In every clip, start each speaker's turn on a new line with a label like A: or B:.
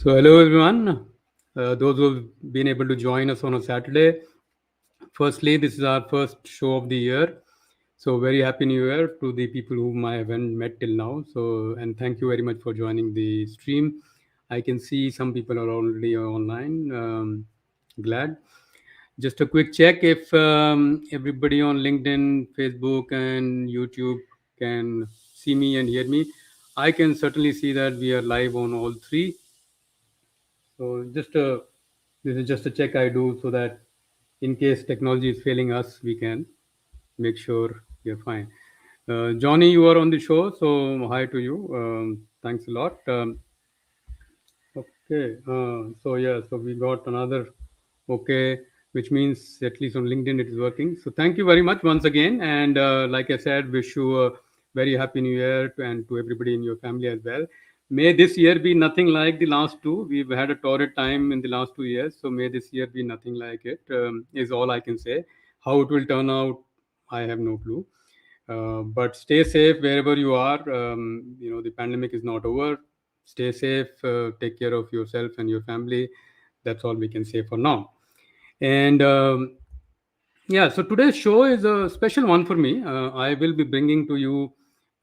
A: So, hello everyone. Those who've been able to join us on a Saturday. Firstly, this is our first show of the year. So, very happy New Year to the people whom I haven't met till now. So, and thank you very much for joining the stream. I can see some people are already online. Glad. Just a quick check if everybody on LinkedIn, Facebook, and YouTube can see me and hear me. I can certainly see that we are live on all three. So this is just a check I do so that in case technology is failing us, we can make sure we are fine. Johnny, you are on the show, so hi to you. Thanks a lot. Okay, so yeah, so we got another okay, which means at least on LinkedIn it is working. So thank you very much once again, and like I said, wish you a very happy New Year and to everybody in your family as well. May this year be nothing like the last two. We've had a torrid time in the last 2 years, so may this year be nothing like it. Is all I can say. How it will turn out, I have no clue. But stay safe wherever you are. The pandemic is not over. Stay safe. Take care of yourself and your family. That's all we can say for now. And yeah, so today's show is a special one for me. I will be bringing to you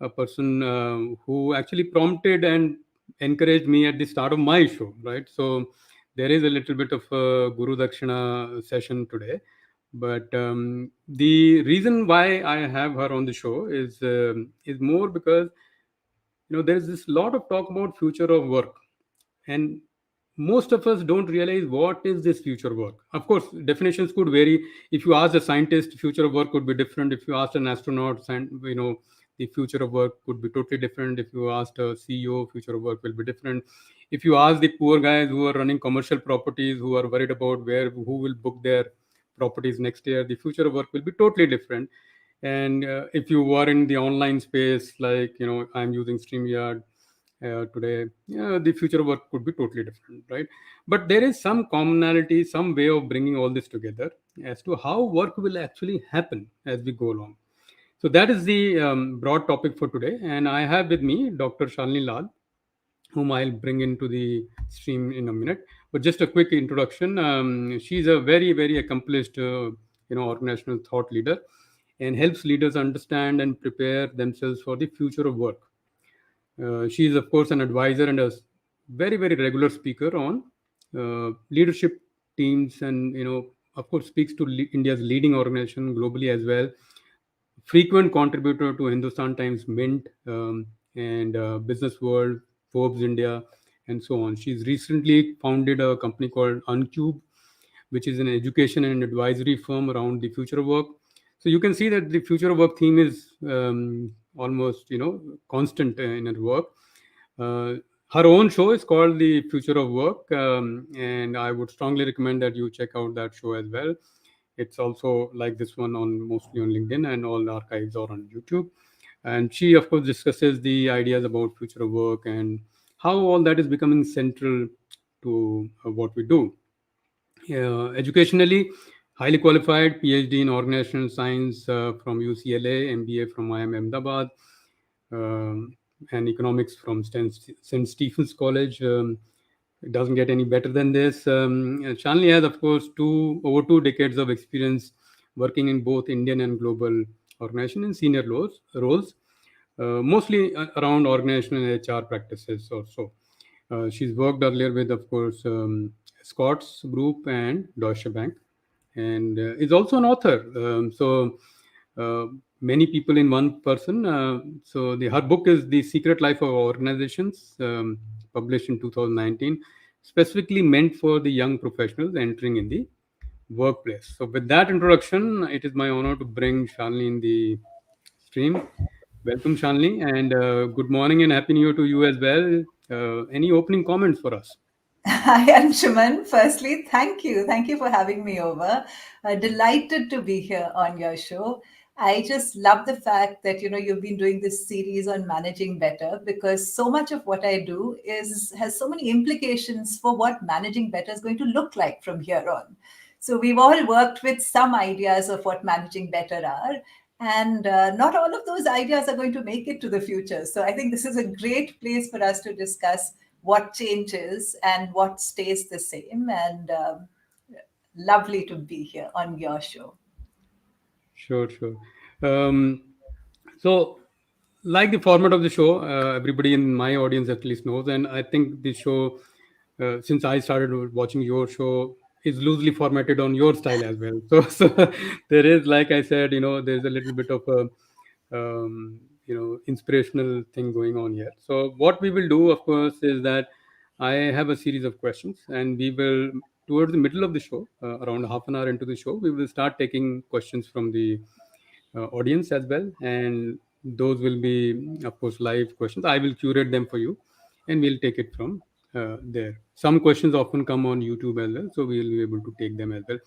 A: a person who actually prompted and encouraged me at the start of my show, right? So there is a little bit of a Guru Dakshina session today. But the reason why I have her on the show is more because there is this lot of talk about future of work, and most of us don't realize what is this future work. Of course, definitions could vary. If you ask a scientist, future of work could be different. If you ask an astronaut, the future of work could be totally different. If you asked a CEO, future of work will be different. If you ask the poor guys who are running commercial properties, who are worried about who will book their properties next year, the future of work will be totally different. And if you were in the online space, like I'm using StreamYard today, yeah, the future of work could be totally different, right? But there is some commonality, some way of bringing all this together as to how work will actually happen as we go along. So that is the broad topic for today, and I have with me Dr. Shalini Lal, whom I'll bring into the stream in a minute. But just a quick introduction. She's a very, very accomplished, organizational thought leader, and helps leaders understand and prepare themselves for the future of work. She is, of course, an advisor and a very, very regular speaker on leadership teams, and of course, speaks to India's leading organization globally as well. Frequent contributor to Hindustan Times Mint, and Business World, Forbes India, and so on. She's recently founded a company called Uncube, which is an education and advisory firm around the future of work. So you can see that the future of work theme is almost constant in her work. Uh, Her own show is called The Future of Work, and I would strongly recommend that you check out that show as well. It's also like this one on mostly on LinkedIn, and all the archives are on YouTube. And she, of course, discusses the ideas about future of work and how all that is becoming central to what we do. Educationally, highly qualified, PhD in organizational science from UCLA, MBA from IIM Ahmedabad, um, and economics from St. Stephen's College. It doesn't get any better than this. Shanley has, of course, over 2 decades of experience working in both Indian and global organization in senior roles, mostly around organizational and HR practices or so. She's worked earlier with, of course, Scott's Group and Deutsche Bank, and is also an author. Uh, Many people in one person. Her book is The Secret Life of Organizations, published in 2019, specifically meant for the young professionals entering in the workplace. So, with that introduction, it is my honor to bring Shalini in the stream. Welcome, Shalini, and good morning and happy new year to you as well. Any opening comments for us?
B: Hi, Anshuman. Firstly, thank you. Thank you for having me over. Delighted to be here on your show. I just love the fact that you've been doing this series on managing better, because so much of what I do is has so many implications for what managing better is going to look like from here on. So we've all worked with some ideas of what managing better are, and not all of those ideas are going to make it to the future. So I think this is a great place for us to discuss what changes and what stays the same. And lovely to be here on your show.
A: Sure, sure. Um, so, like the format of the show, everybody in my audience at least knows, and I think the show, since I started watching your show, is loosely formatted on your style as well. So there is, like I said, there's a little bit of a, inspirational thing going on here. So, what we will do, of course, is that I have a series of questions, and we will, towards the middle of the show, around half an hour into the show, we will start taking questions from the audience as well. And those will be, of course, live questions. I will curate them for you, and we'll take it from there. Some questions often come on YouTube as well, so we'll be able to take them as well.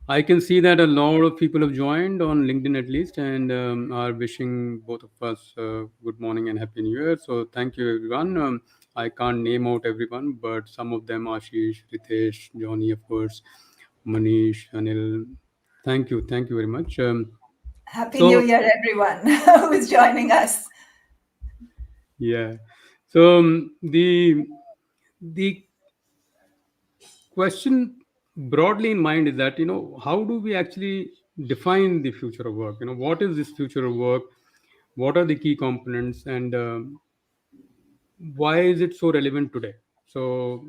A: I can see that a lot of people have joined on LinkedIn at least, and are wishing both of us good morning and happy New Year. So thank you everyone. I can't name out everyone, but some of them: Ashish, Ritesh, Johnny, of course, Manish, Anil. Thank you very much.
B: Happy New
A: So
B: Year, everyone who is joining us.
A: yeah, so the question broadly in mind is that, how do we actually define the future of work? What is this future of work? What are the key components, and why is it so relevant today? So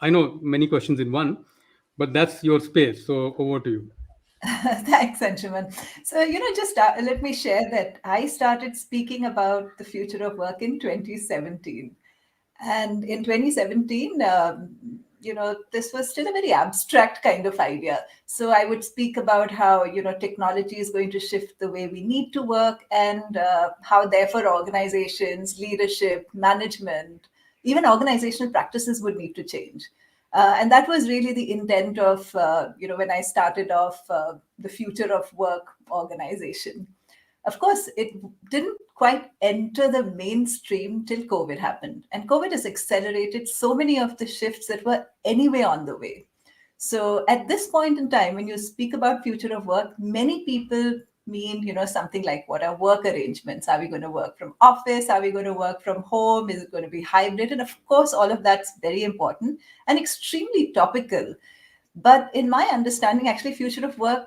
A: I know many questions in one, but that's your space. So over to you.
B: Thanks, Anshuman. So, just let me share that I started speaking about the future of work in 2017. And in 2017, this was still a very abstract kind of idea. So I would speak about how, technology is going to shift the way we need to work, and how, therefore, organizations, leadership, management, even organizational practices would need to change. And that was really the intent of, when I started off the future of work organization. Of course, it didn't quite enter the mainstream till COVID happened. And COVID has accelerated so many of the shifts that were anyway on the way. So at this point in time, when you speak about future of work, many people mean, something like, what are work arrangements? Are we going to work from office? Are we going to work from home? Is it going to be hybrid? And of course, all of that's very important and extremely topical. But in my understanding, actually, future of work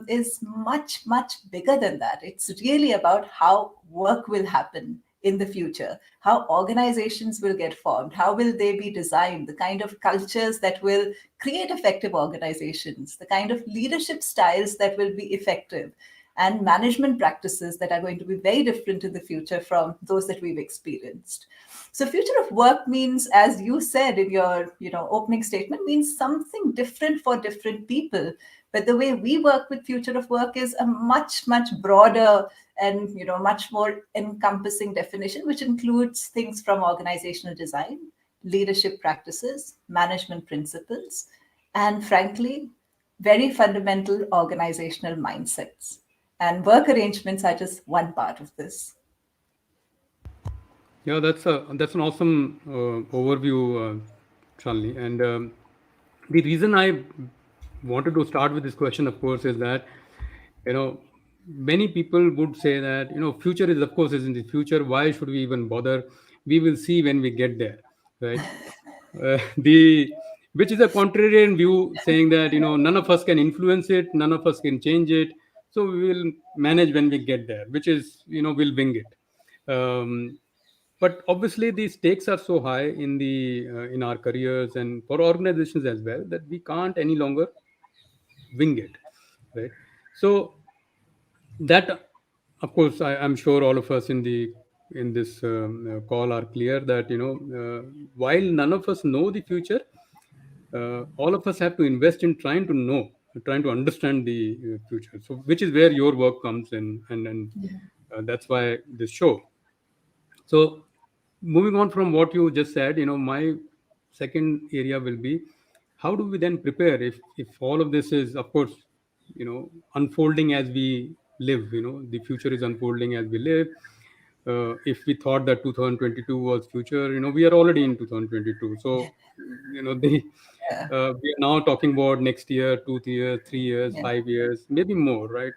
B: is much, much bigger than that. It's really about how work will happen in the future, how organizations will get formed, how will they be designed, the kind of cultures that will create effective organizations, the kind of leadership styles that will be effective, and management practices that are going to be very different in the future from those that we've experienced. So future of work means, as you said in your opening statement, means something different for different people. But the way we work with future of work is a much, much broader and much more encompassing definition, which includes things from organizational design, leadership practices, management principles, and frankly, very fundamental organizational mindsets. And work arrangements are just one part of this.
A: Yeah, that's an awesome overview, Shalini. And the reason I wanted to start with this question, of course, is that, many people would say that, future is, of course, is in the future. Why should we even bother? We will see when we get there, right? The Which is a contrarian view, saying that, none of us can influence it, none of us can change it, so we will manage when we get there, which is, we'll wing it. But obviously the stakes are so high in the in our careers and for organizations as well, that we can't any longer wing it, right? So that, of course, I'm sure all of us in this call are clear that, while none of us know the future, all of us have to invest in trying to understand the future. So which is where your work comes in, and that's why this show. So, moving on from what you just said, my second area will be, how do we then prepare if all of this is, of course, unfolding as we live. The future is unfolding as we live. If we thought that 2022 was future, we are already in 2022. So, the
B: Yeah,
A: we are now talking about next year, 2 years, 3 years,
B: yeah,
A: 5 years, maybe more, right?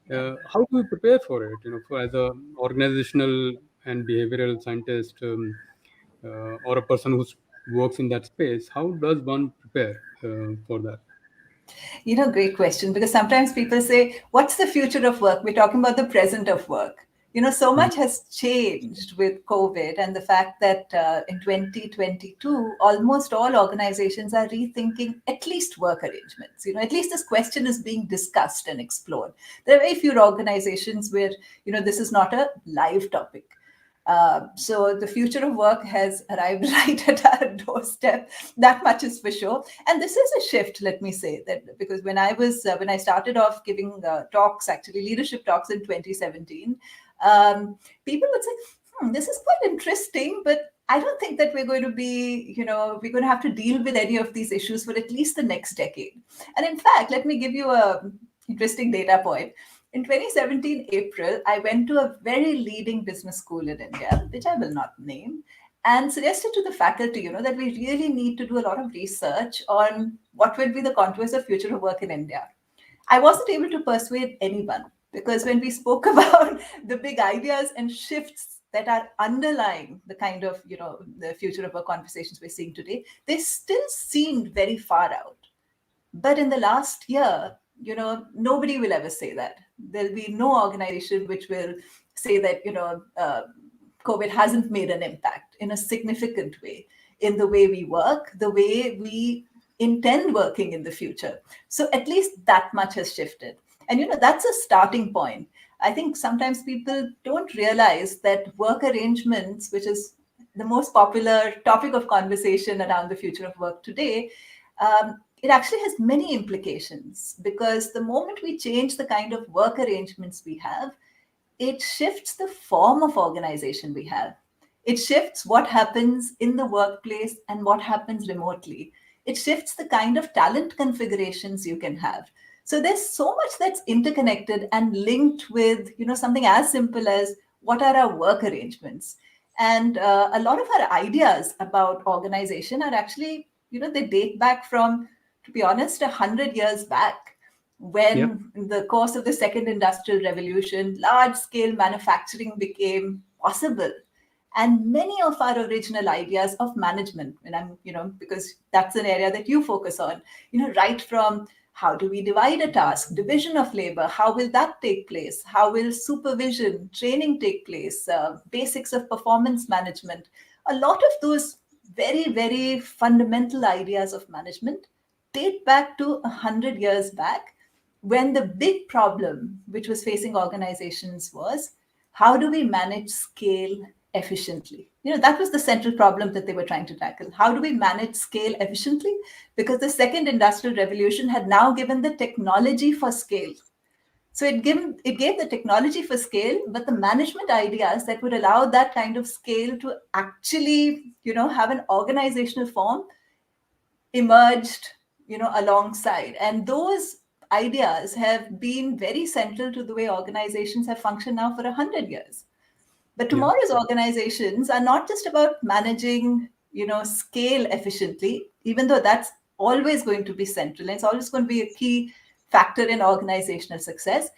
B: yeah.
A: How do we prepare for it? For as a organizational and behavioral scientist, or a person who works in that space, how does one prepare for that?
B: Great question, because sometimes people say, what's the future of work? We're talking about the present of work. So
A: Mhm.
B: much has changed with COVID and the fact that in 2022, almost all organizations are rethinking at least work arrangements. At least this question is being discussed and explored. There are very few organizations where, this is not a live topic. So the future of work has arrived right at our doorstep. That much is for sure. And this is a shift. Let me say that, because when I started off giving talks, actually leadership talks in 2017, um, people would say, "This is quite interesting, but I don't think that we're going to be, we're going to have to deal with any of these issues for at least the next decade." And in fact, let me give you a interesting data point. In 2017 April, I went to a very leading business school in India, which I will not name, and suggested to the faculty, that we really need to do a lot of research on what will be the contours of future of work in India. I wasn't able to persuade anyone, because when we spoke about the big ideas and shifts that are underlying the kind of, the future of work conversations we're seeing today, they still seemed very far out. But in the last year, nobody will ever say that. There'll be no organization which will say that, COVID hasn't made an impact in a significant way in the way we work, the way we intend working in the future. So at least that much has shifted. And, that's a starting point. I think sometimes people don't realize that work arrangements, which is the most popular topic of conversation around the future of work today, it actually has many implications, because the moment we change the kind of work arrangements we have, it shifts the form of organization we have. It shifts what happens in the workplace and what happens remotely. It shifts the kind of talent configurations you can have. So there's so much that's interconnected and linked with, something as simple as what are our work arrangements. And a lot of our ideas about organization are actually, they date back from, to be honest, 100 years back,
A: Yeah.
B: when in the course of the second industrial revolution, large scale manufacturing became possible. And many of our original ideas of management, and because that's an area that you focus on, right from how do we divide a task, division of labor, how will that take place, how will supervision training take place, basics of performance management, a lot of those very, very fundamental ideas of management date back to 100 years back, when the big problem which was facing organizations was, how do we manage scale efficiently? That was the central problem that they were trying to tackle. How do we manage scale efficiently? Because the second industrial revolution had now given the technology for scale. So it gave the technology for scale, but the management ideas that would allow that kind of scale to actually, have an organizational form emerged, alongside. And those ideas have been very central to the way organizations have functioned now for 100 years. But
A: Yeah.
B: tomorrow's organizations are not just about managing, scale efficiently, even though that's always going to be central and it's always going to be a key factor in organizational success.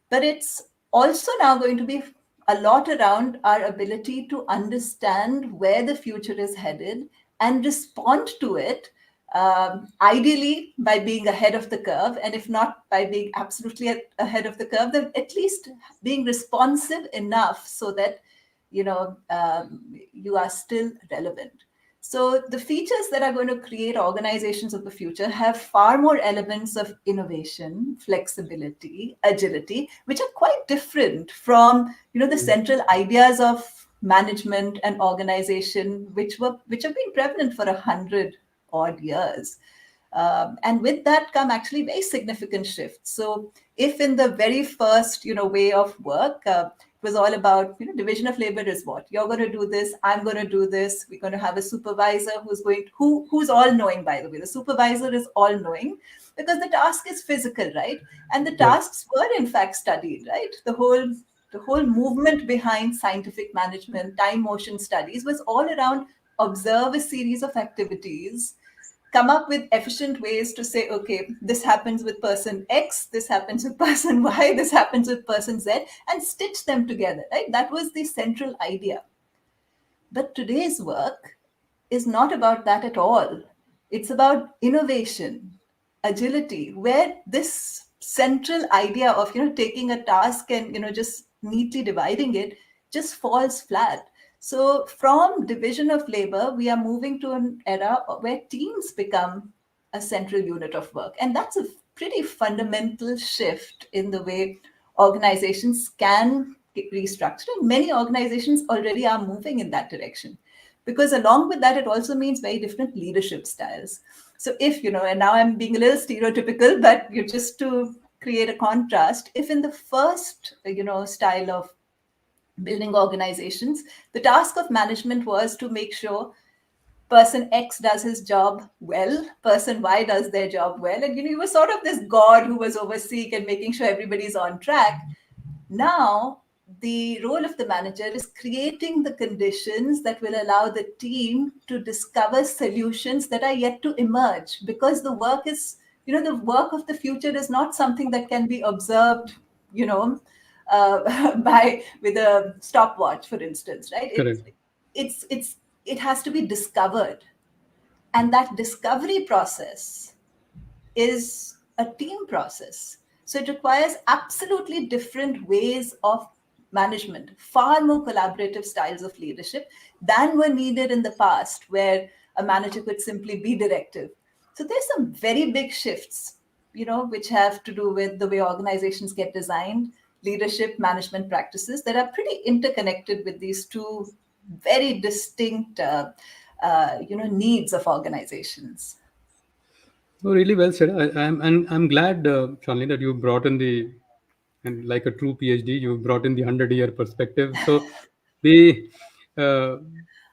B: But it's also now going to be a lot around our ability to understand where the future is headed and respond to it, ideally by being ahead of the curve, and if not by being absolutely ahead of the curve, then at least being responsive enough so that you are still relevant. So the features that are going to create organizations of the future have far more elements of innovation, flexibility, agility, which are quite different from the
A: Mm.
B: central ideas of management and organization, which have been prevalent for 100 odd years. And with that come actually very significant shifts. So if in the very first, way of work, it was all about, division of labor is what you're going to do this, I'm going to do this. We're going to have a supervisor who's all knowing. By the way, the supervisor is all knowing, because the task is physical, right? And the
A: Yeah.
B: tasks were in fact studied, right? The whole movement behind scientific management, time motion studies, was all around observe a series of activities, come up with efficient ways to say, okay, this happens with person X, this happens with person Y, this happens with person Z, and stitch them together, right? That was the central idea. But today's work, is not about that at all. It's about innovation, agility, where this central idea of taking a task and just neatly dividing it just falls flat. So from division of labor, we are moving to an era where teams become a central unit of work, and that's a pretty fundamental shift in the way organizations can get restructured, and many organizations already are moving in that direction, because along with that it also means very different leadership styles. So if and now I'm being a little stereotypical, but you just to create a contrast, if in the first style of building organizations, the task of management was to make sure person X does his job well, person Y does their job well, and you were sort of this god who was overseeing and making sure everybody's on track. Now, the role of the manager is creating the conditions that will allow the team to discover solutions that are yet to emerge, because the work is, the work of the future is not something that can be observed, you know, by with a stopwatch, for instance, right?
A: Correct.
B: It has to be discovered, and that discovery process is a team process. So it requires absolutely different ways of management, far more collaborative styles of leadership than were needed in the past, where a manager could simply be directive. So there's some very big shifts, which have to do with the way organizations get designed, leadership management practices that are pretty interconnected with these two very distinct, needs of organizations.
A: Oh, really well said. I'm glad, Shalini, that you brought in the, and like a true PhD, you brought in the 100-year perspective. So the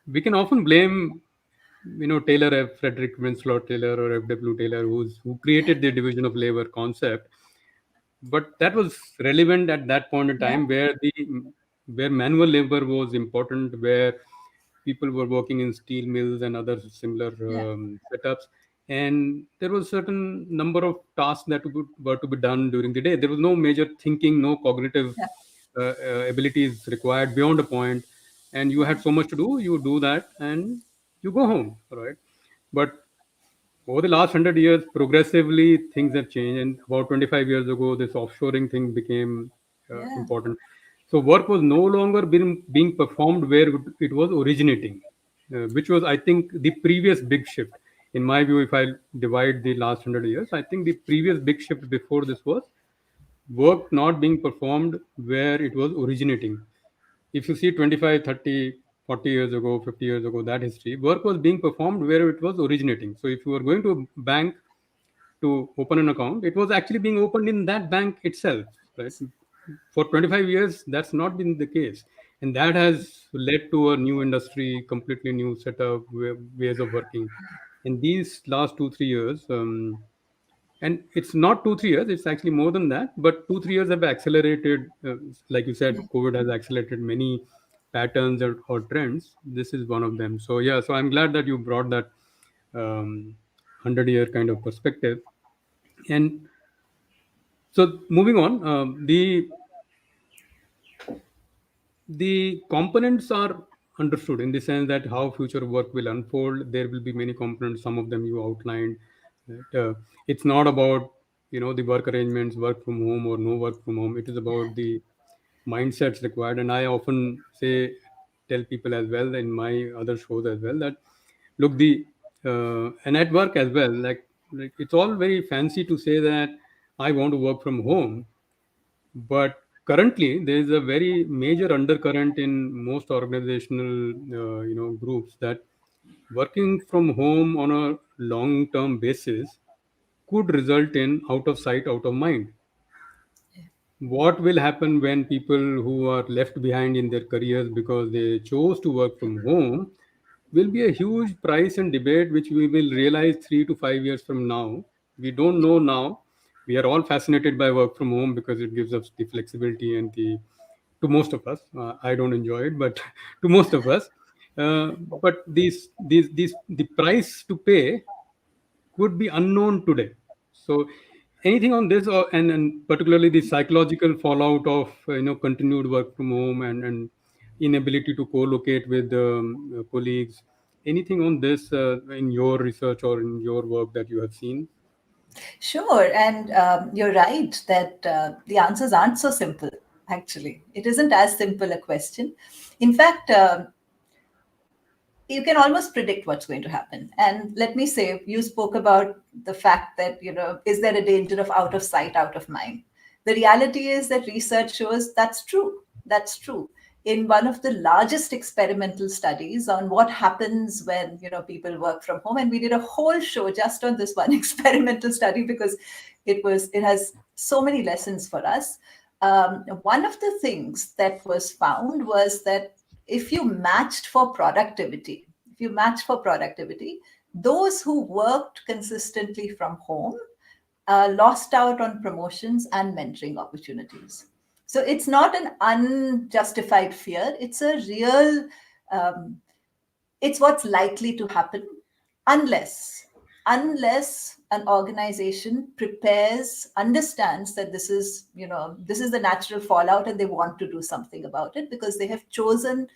A: we can often blame, Taylor, Frederick Winslow Taylor, or F.W. Taylor, who created the division of labor concept. But that was relevant at that point in
B: Yeah,
A: time, where manual labor was important, where people were working in steel mills and other similar
B: yeah,
A: setups, and there was certain number of tasks that were to be done during the day. There was no major thinking, no cognitive
B: yeah,
A: abilities required beyond a point, and you
B: yeah,
A: had so much to do. You do that and you go home, right? But over the last 100 years, progressively things have changed. And about 25 years ago, this offshoring thing became
B: yeah,
A: important. So work was no longer being performed where it was originating, which was, I think, the previous big shift. In my view, if I divide the last 100 years, I think the previous big shift before this was work not being performed where it was originating. If you see 25, 30, 40 years ago, 50 years ago, that history, work was being performed where it was originating. So if you were going to a bank to open an account, it was actually being opened in that bank itself, right? For 25 years, that's not been the case. And that has led to a new industry, completely new setup, ways of working. In these last 2, 3 years, and it's not 2, 3 years, it's actually more than that, but 2, 3 years have accelerated, like you said, COVID has accelerated many patterns or trends. This is one of them. So yeah, so I'm glad that you brought that 100-year kind of perspective. And so moving on, the components are understood in the sense that how future work will unfold. There will be many components, some of them you outlined, that, it's not about the work arrangements, work from home or no work from home. It is about the mindsets required. And I often tell people as well in my other shows as well, that look, the and at work as well, like it's all very fancy to say that I want to work from home, but currently, there is a very major undercurrent in most organizational, groups, that working from home on a long-term basis could result in out of sight, out of mind. What will happen when people who are left behind in their careers because they chose to work from home will be a huge price and debate, which we will realize 3 to 5 years from now. We don't know now. We are all fascinated by work from home because it gives us the flexibility and the, to most of us. I don't enjoy it, but to most of us. But the price to pay could be unknown today. So anything on this, and particularly the psychological fallout of continued work from home, and inability to co-locate with colleagues, Anything on this in your research or in your work that you have seen?
B: Sure, and you're right that the answers aren't so simple. Actually, it isn't as simple a question. In fact, you can almost predict what's going to happen. And let me say, you spoke about the fact that, is there a danger of out of sight, out of mind? The reality is that research shows that's true. That's true. In one of the largest experimental studies on what happens when, people work from home, and we did a whole show just on this one experimental study because it has so many lessons for us. One of the things that was found was that if you matched for productivity, those who worked consistently from home lost out on promotions and mentoring opportunities. So it's not an unjustified fear. It's a real, it's what's likely to happen unless an organization prepares, understands that this is the natural fallout and they want to do something about it because they have chosen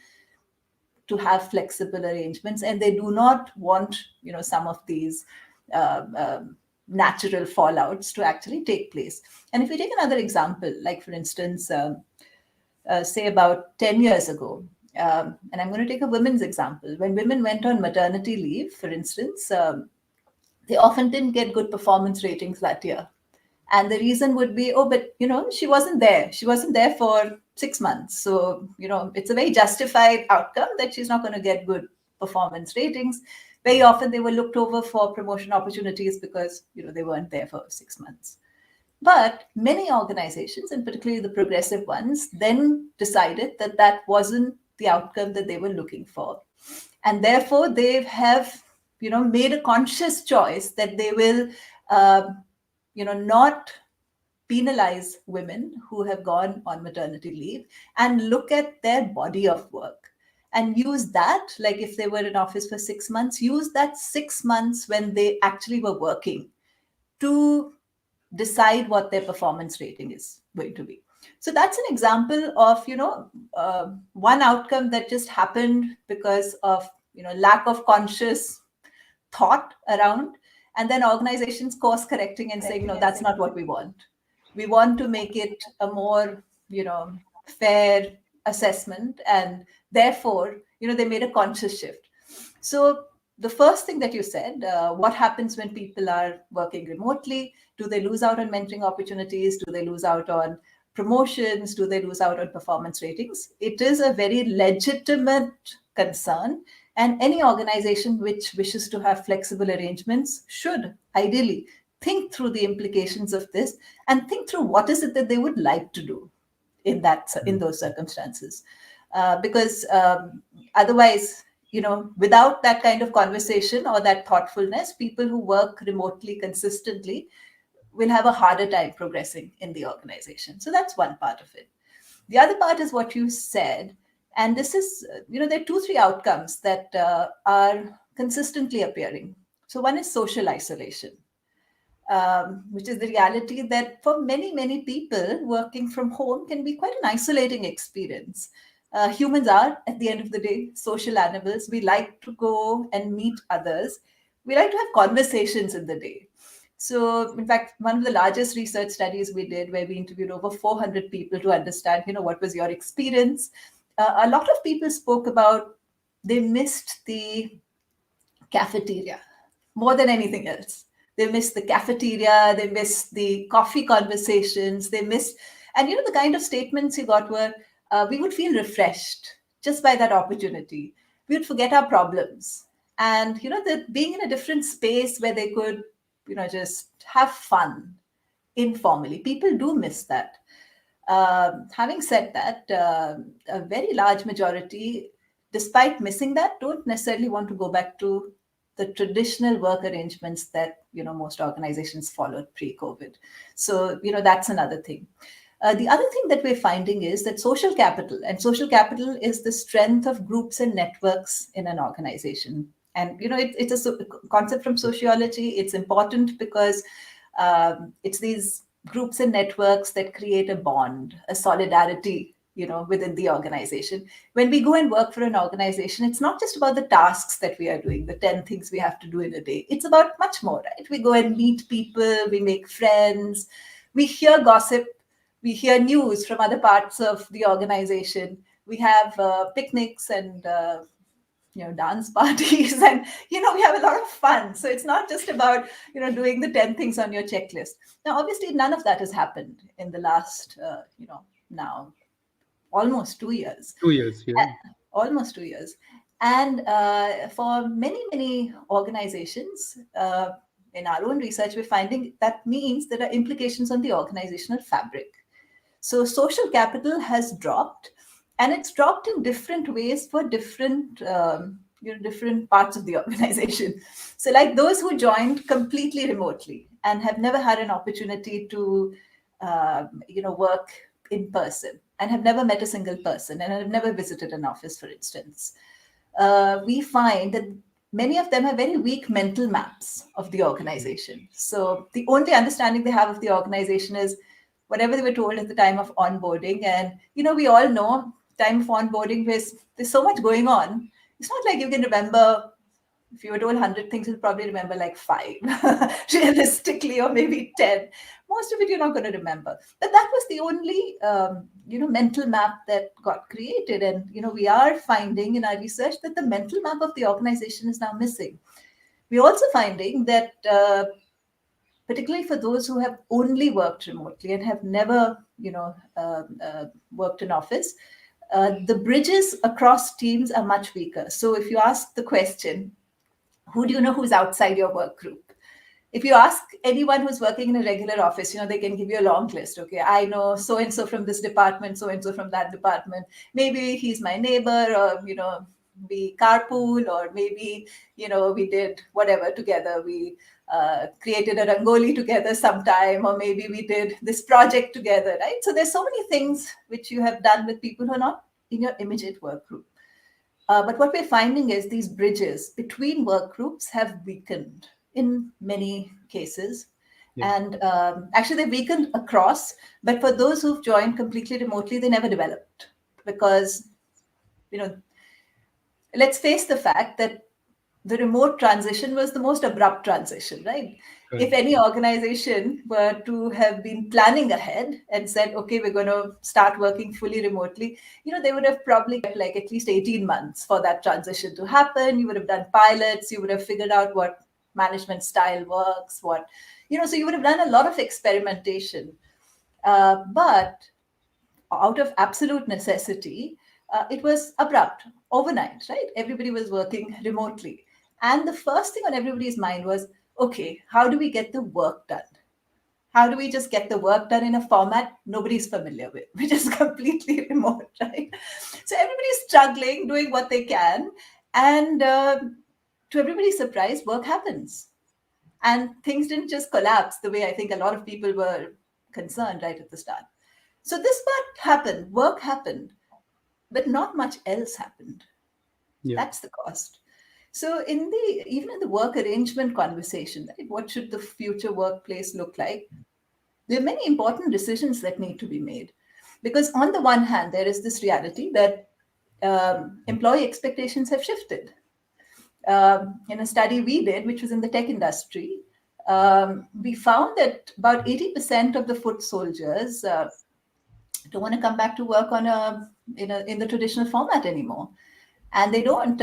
B: to have flexible arrangements and they do not want some of these uh, natural fallouts to actually take place. And if we take another example, like for instance, say about 10 years ago, and I'm going to take a women's example. When women went on maternity leave, for instance, they often didn't get good performance ratings that year. And the reason would be, oh, but she wasn't there for 6 months, so it's a very justified outcome that she's not going to get good performance ratings. Very often they were looked over for promotion opportunities because they weren't there for 6 months. But many organizations, and particularly the progressive ones, then decided that that wasn't the outcome that they were looking for, and therefore they have made a conscious choice that they will not penalize women who have gone on maternity leave and look at their body of work and use that, like if they were in office for 6 months, use that 6 months when they actually were working to decide what their performance rating is going to be. So that's an example of one outcome that just happened because of lack of conscious thought around, and then organizations course correcting and saying, no, that's not what we want. We want to make it a more fair assessment, and therefore they made a conscious shift. So the first thing that you said, what happens when people are working remotely? Do they lose out on mentoring opportunities? Do they lose out on promotions? Do they lose out on performance ratings? It is a very legitimate concern, and any organization which wishes to have flexible arrangements should ideally think through the implications of this and think through what is it that they would like to do in those circumstances. Because otherwise, without that kind of conversation or that thoughtfulness, people who work remotely consistently will have a harder time progressing in the organization. So that's one part of it. The other part is what you said, and this is, there are 2, 3 outcomes that are consistently appearing. So one is social isolation, which is the reality that for many, many people, working from home can be quite an isolating experience. Humans are, at the end of the day, social animals. We like to go and meet others. We like to have conversations in the day. So, in fact, one of the largest research studies we did, where we interviewed over 400 people to understand, what was your experience. A lot of people spoke about they missed the cafeteria more than anything else. They missed the cafeteria, they missed the coffee conversations, they missed, and the kind of statements you got were, we would feel refreshed just by that opportunity. We would forget our problems. And, that being in a different space where they could, just have fun informally, people do miss that. Having said that, a very large majority, despite missing that, don't necessarily want to go back to the traditional work arrangements that most organizations followed pre-COVID. So that's another thing. The other thing that we're finding is that social capital, and social capital is the strength of groups and networks in an organization. And it's a concept from sociology. It's important because it's these groups and networks that create a bond, a solidarity, within the organization. When we go and work for an organization, it's not just about the tasks that we are doing, the 10 things we have to do in a day. It's about much more, right? We go and meet people, we make friends, we hear gossip, we hear news from other parts of the organization. We have picnics and dance parties and we have a lot of fun. So it's not just about doing the 10 things on your checklist. Now obviously none of that has happened in the last now almost 2 years.
A: 2 years, yeah.
B: Almost 2 years. And for many, many organizations, in our own research, we're finding that means there are implications on the organizational fabric. So social capital has dropped, and it's dropped in different ways for different parts of the organization. So, like those who joined completely remotely and have never had an opportunity to, work in person and have never met a single person and have never visited an office, for instance, we find that many of them have very weak mental maps of the organization. So the only understanding they have of the organization is whatever they were told at the time of onboarding. And we all know time of onboarding, there's so much going on. It's not like you can remember. If you were told 100 things, you'll probably remember like five, realistically, or maybe 10. Most of it you're not going to remember. But that was the only, mental map that got created. And, we are finding in our research that the mental map of the organization is now missing. We're also finding that, particularly for those who have only worked remotely and have never, worked in office, the bridges across teams are much weaker. So if you ask the question, who do you know who's outside your work group? If you ask anyone who's working in a regular office, they can give you a long list. Okay, I know so and so from this department, so and so from that department. Maybe he's my neighbor, or we carpool, or maybe we did whatever together. We created a rangoli together sometime, or maybe we did this project together, right? So there's so many things which you have done with people who are not in your immediate work group. But what we're finding is these bridges between work groups have weakened in many cases.
A: Yeah.
B: And actually, they weakened across. But for those who've joined completely remotely, they never developed. Because, let's face the fact that the remote transition was the most abrupt transition, right? If
A: Correct.
B: any organization were to have been planning ahead and said, okay, we're going to start working fully remotely, they would have probably kept like at least 18 months for that transition to happen. You would have done pilots, you would have figured out what management style works, so you would have done a lot of experimentation. But out of absolute necessity, it was abrupt, overnight, right? Everybody was working remotely. And the first thing on everybody's mind was, okay, how do we get the work done? How do we just get the work done in a format nobody's familiar with, which is completely remote, right? So everybody's struggling, doing what they can. And to everybody's surprise, work happens. And things didn't just collapse the way I think a lot of people were concerned right at the start. So this part happened, work happened, but not much else happened.
A: Yeah.
B: That's the cost. So even in the work arrangement conversation, right, what should the future workplace look like? There are many important decisions that need to be made. Because on the one hand, there is this reality that employee expectations have shifted. In a study we did, which was in the tech industry, we found that about 80% of the foot soldiers don't want to come back to work in the traditional format anymore, and they don't.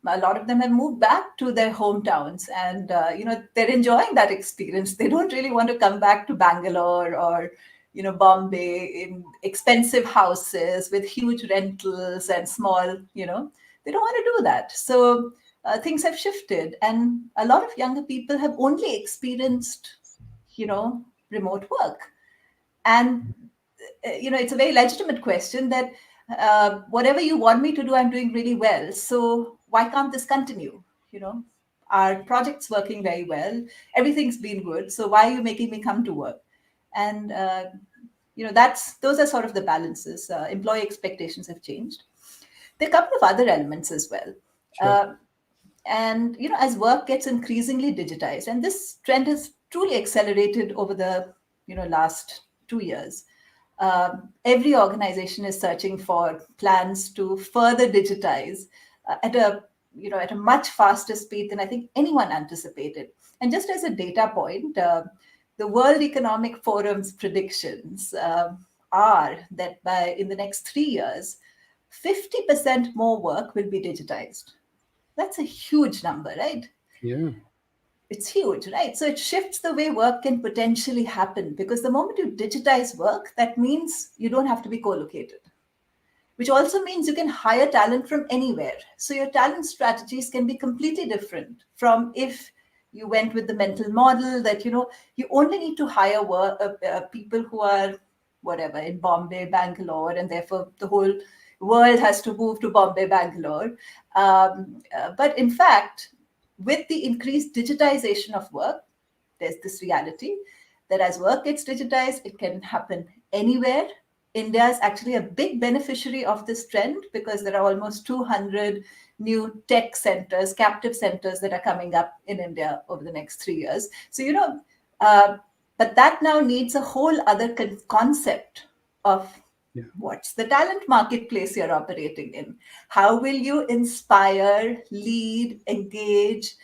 B: A lot of them have moved back to their hometowns, and they're enjoying that experience. They don't really want to come back to Bangalore or Bombay in expensive houses with huge rentals and small. They don't want to do that. So things have shifted, and a lot of younger people have only experienced remote work. And it's a very legitimate question that whatever you want me to do, I'm doing really well. So why can't this continue? Our project's working very well. Everything's been good. So why are you making me come to work? And those are sort of the balances. Employee expectations have changed. There are a couple of other elements as well.
A: Sure.
B: Uh, and as work gets increasingly digitized, and this trend has truly accelerated over the last 2 years, Every organization is searching for plans to further digitize at a at a much faster speed than I think anyone anticipated. And just as a data point, the World Economic Forum's predictions are that by in the next 3 years, 50% more work will be digitized. That's a huge number, right?
A: Yeah.
B: It's huge, right? So it shifts the way work can potentially happen, because the moment you digitize work, that means you don't have to be co-located, which also means you can hire talent from anywhere. So your talent strategies can be completely different from if you went with the mental model that you only need to hire people who are whatever in Bombay, Bangalore, and therefore the whole world has to move to Bombay, Bangalore. But in fact, with the increased digitization of work, there's this reality that as work gets digitized, it can happen anywhere. India is actually a big beneficiary of this trend because there are almost 200 new tech centers, captive centers that are coming up in India over the next 3 years. So, uh, but that now needs a whole other concept of
A: Yeah.
B: what's the talent marketplace you're operating in? How will you inspire, lead, engage,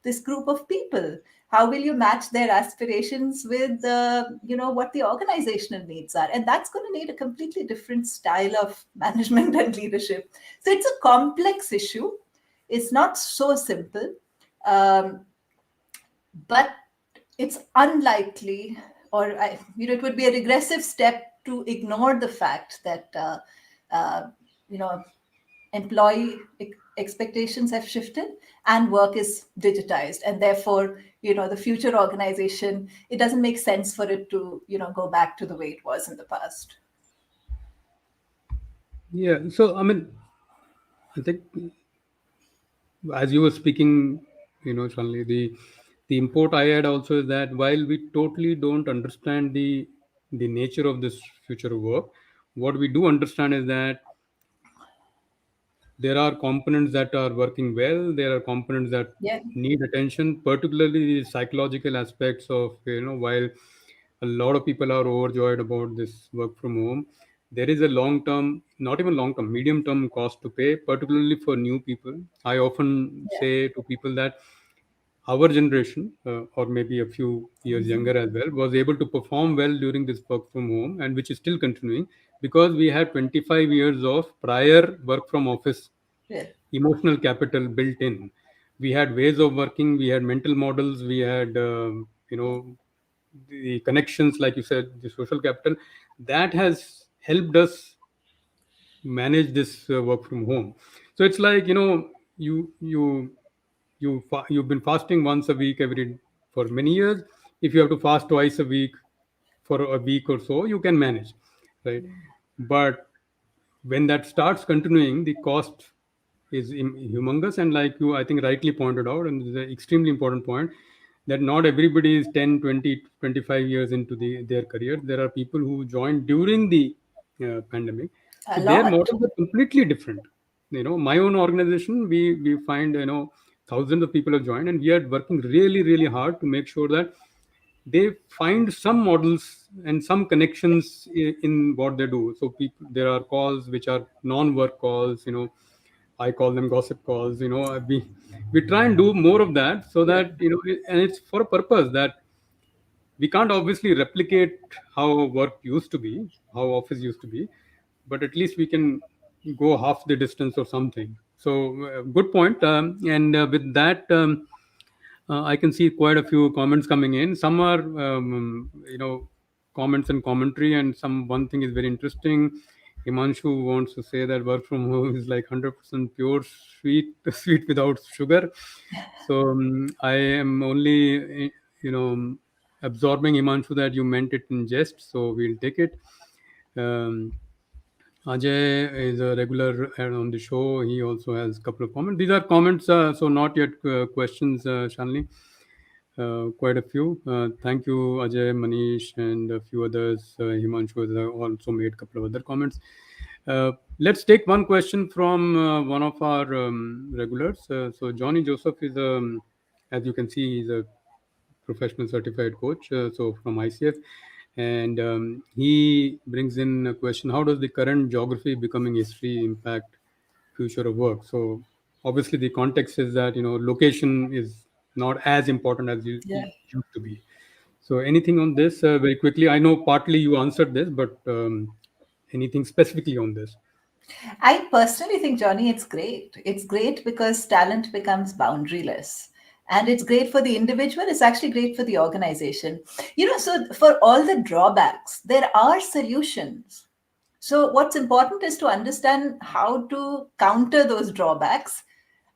B: this group of people? How will you match their aspirations with what the organizational needs are? And that's going to need a completely different style of management and leadership. So it's a complex issue. It's not so simple. Um, but it's unlikely, or it would be a regressive step to ignore the fact that uh, you know employee expectations have shifted and work is digitized, and therefore the future organization, it doesn't make sense for it to go back to the way it was in the past.
A: Yeah. So, I mean, I think as you were speaking, Shanli, the import I had also is that while we totally don't understand the nature of this future of work, what we do understand is that there are components that are working well. There are components that
B: Yeah,
A: need attention, particularly the psychological aspects of, while a lot of people are overjoyed about this work from home, there is a long term, not even long term, medium term cost to pay, particularly for new people. I often
B: yeah,
A: say to people that our generation, or maybe a few years younger as well, was able to perform well during this work from home, and which is still continuing because we had 25 years of prior work from office
B: yeah,
A: emotional capital built in. We had ways of working, we had mental models, we had, the connections, like you said, the social capital that has helped us manage this work from home. So it's like, you've been fasting once a week every for many years. If you have to fast twice a week for a week or so, you can manage, right? But when that starts continuing, the cost is humongous. And like you, I think, rightly pointed out, and this is an extremely important point, that not everybody is 10, 20, 25 years into their career. There are people who joined during the pandemic.
B: a
A: So their
B: lot.
A: models are completely different. My own organization, we find, thousands of people have joined, and we are working really, really hard to make sure that they find some models and some connections in what they do. So people, there are calls which are non-work calls. I call them gossip calls. We try and do more of that, so
B: Yeah,
A: that and it's for a purpose that we can't obviously replicate how work used to be, how office used to be, but at least we can go half the distance or something. So good point. And with that, I can see quite a few comments coming in. Some are, comments and commentary, and some one thing is very interesting. Himanshu wants to say that work from home is like 100% pure sweet, sweet without sugar. So I am only, absorbing, Himanshu, that you meant it in jest. So we'll take it. Um, Ajay is a regular on the show. He also has a couple of comments. These are comments, so not yet questions, Shanli. Quite a few. Thank you, Ajay, Manish, and a few others. Himanshu has also made a couple of other comments. Let's take one question from one of our regulars. So Johnny Joseph is, as you can see, he's a professional certified coach. So from ICF, And he brings in a question: how does the current geography becoming history impact future of work? So obviously the context is that location is not as important as
B: Yeah.
A: it used to be. So anything on this very quickly? I know partly you answered this, but anything specifically on this?
B: I personally think, Johnny, it's great. It's great because talent becomes boundaryless. And it's great for the individual. It's actually great for the organization. So for all the drawbacks, there are solutions. So what's important is to understand how to counter those drawbacks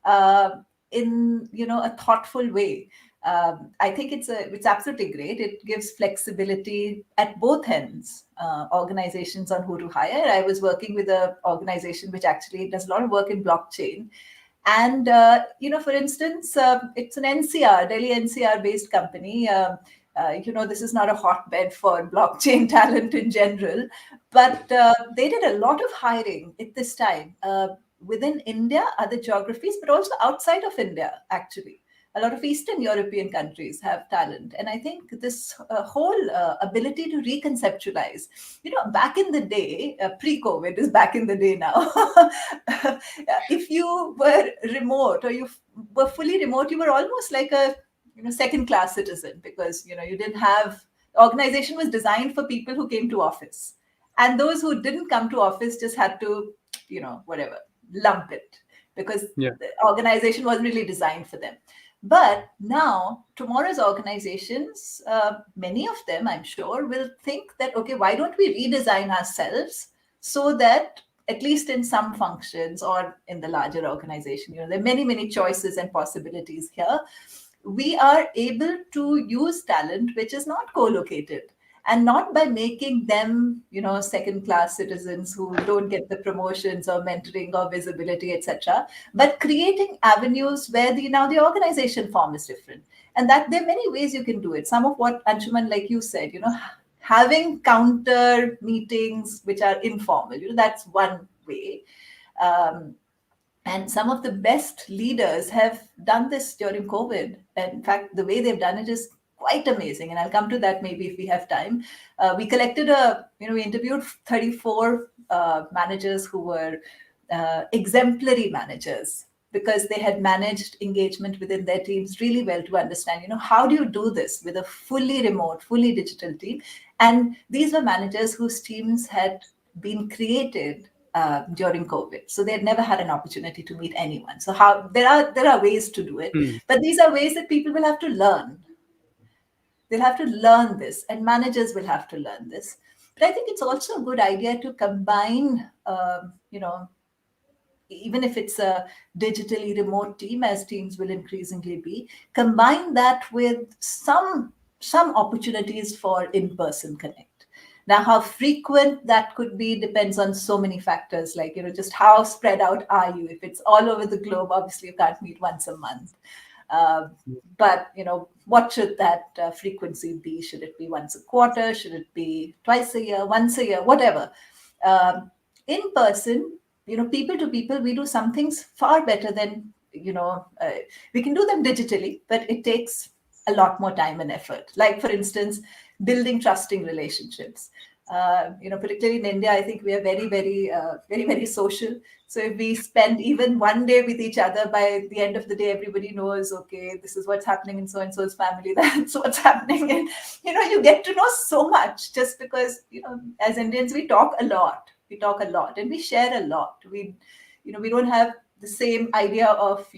B: uh, in a thoughtful way. I think it's absolutely great. It gives flexibility at both ends. Organizations on who to hire. I was working with an organization which actually does a lot of work in blockchain, and for instance, it's an NCR, Delhi NCR based company. This is not a hotbed for blockchain talent in general, but they did a lot of hiring at this time within India, other geographies, but also outside of India, actually. A lot of Eastern European countries have talent. And I think this whole ability to reconceptualize, back in the day, pre COVID is back in the day now. If you were remote or you were fully remote, you were almost like a second class citizen because you didn't have organization was designed for people who came to office, and those who didn't come to office just had to whatever, lump it, because
A: Yeah.
B: the organization wasn't really designed for them. But now tomorrow's organizations, many of them I'm sure will think that, okay, why don't we redesign ourselves so that at least in some functions or in the larger organization, there are many choices and possibilities here. We are able to use talent which is not co-located, and not by making them second class citizens who don't get the promotions or mentoring or visibility, etc., but creating avenues where the organization form is different. And that there are many ways you can do it. Some of what, Anshuman, like you said, having counter meetings which are informal, that's one way. um, and some of the best leaders have done this during COVID. And in fact, the way they've done it is quite amazing. And I'll come to that maybe if we have time. We interviewed 34 managers who were exemplary managers because they had managed engagement within their teams really well to understand, how do you do this with a fully remote, fully digital team? And these were managers whose teams had been created during COVID. So they had never had an opportunity to meet anyone. So how there are ways to do it,
A: Hmm.
B: but these are ways that people will have to learn. They'll have to learn this, and managers will have to learn this. But I think it's also a good idea to combine, even if it's a digitally remote team, as teams will increasingly be, combine that with some opportunities for in-person connect. Now, how frequent that could be depends on so many factors, like just how spread out are you. If it's all over the globe, obviously you can't meet once a month. uh, but what should that frequency be? Should it be once a quarter? Should it be twice a year, once a year, whatever? um, in person, people to people, we do some things far better than we can do them digitally, but it takes a lot more time and effort. Like, for instance, building trusting relationships. Particularly in India, I think we are very social. So if we spend even one day with each other, by the end of the day, everybody knows, okay, this is what's happening in so and so's family. That's what's happening. And you get to know so much just because as Indians, we talk a lot. We talk a lot, and we share a lot. We don't have the same idea of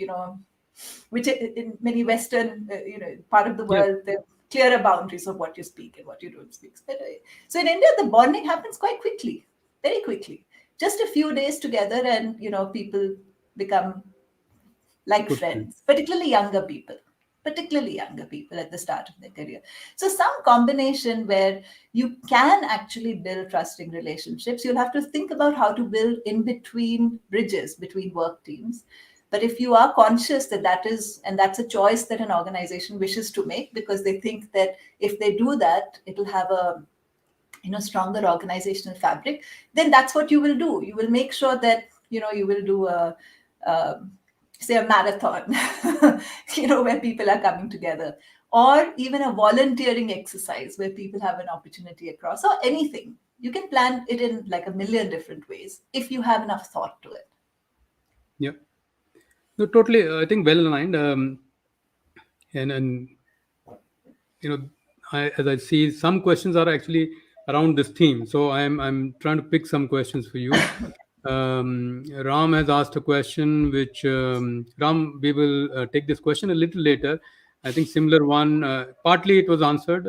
B: which in many Western, part of the
A: Yeah.
B: world, the clearer boundaries of what you speak and what you don't speak. So in India, the bonding happens quite quickly, very quickly. Just a few days together, and people become like
A: Good point.
B: friends, particularly younger people at the start of their career. So some combination where you can actually build trusting relationships. You'll have to think about how to build in between bridges between work teams. But if you are conscious that that's a choice that an organization wishes to make, because they think that if they do that, it'll have a stronger organizational fabric, then that's what you will do. You will make sure that you will do a say a marathon, where people are coming together or even a volunteering exercise where people have an opportunity across, or anything. You can plan it in like a million different ways if you have enough thought to it.
A: Yeah. No, totally. I think well aligned. And you know, as I see, some questions are actually around this theme. So I'm trying to pick some questions for you. Ram has asked a question, which Ram, we will take this question a little later. I think similar one. Partly it was answered.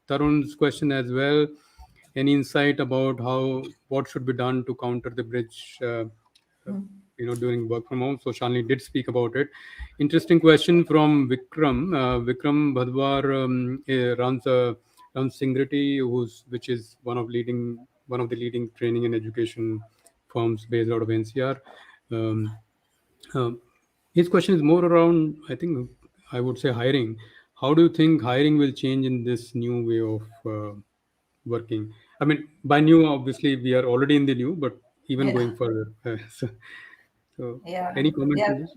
A: Tarun's question as well. Any insight about how what should be done to counter the bridge? Uh, during work from home. So Shalini did speak about it. Interesting question from Vikram. Vikram Bhadwar runs Singrity, which is one of the leading training and education firms based out of NCR. Um, um, his question is more around, I think, I would say hiring. How do you think hiring will change in this new way of working? I mean, by new, obviously, we are already in the new, but even
B: Yeah.
A: going further. So,
B: Yeah.
A: any comments
B: Yeah.
A: on this?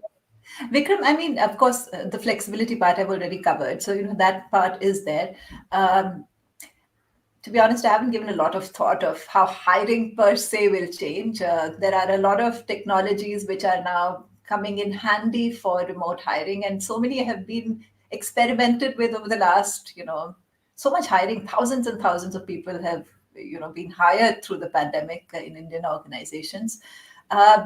B: Vikram, I mean, of course, the flexibility part I've already covered. So, that part is there. Um, to be honest, I haven't given a lot of thought of how hiring per se will change. There are a lot of technologies which are now coming in handy for remote hiring, and so many have been experimented with over the last, so much hiring. Thousands and thousands of people have, been hired through the pandemic in Indian organizations.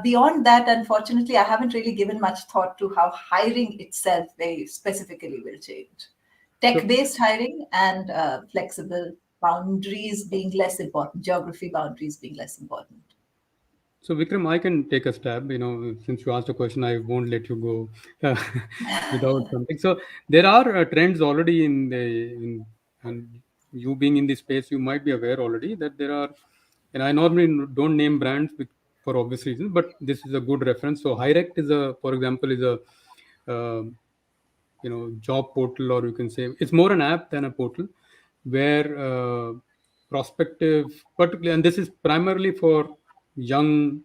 B: Beyond that, unfortunately, I haven't really given much thought to how hiring itself very specifically will change.
A: So,
B: Tech-based hiring and flexible boundaries being less important, geography boundaries being less important.
A: so Vikram, I can take a stab. Since you asked a question, I won't let you go uh, without something. So there are trends already and you being in this space, you might be aware already that there are, and I normally don't name brands for obvious reasons, but this is a good reference. So Hirect for example, is a uh, job portal, or you can say it's more an app than a portal, where prospective, particularly, and this is primarily for young,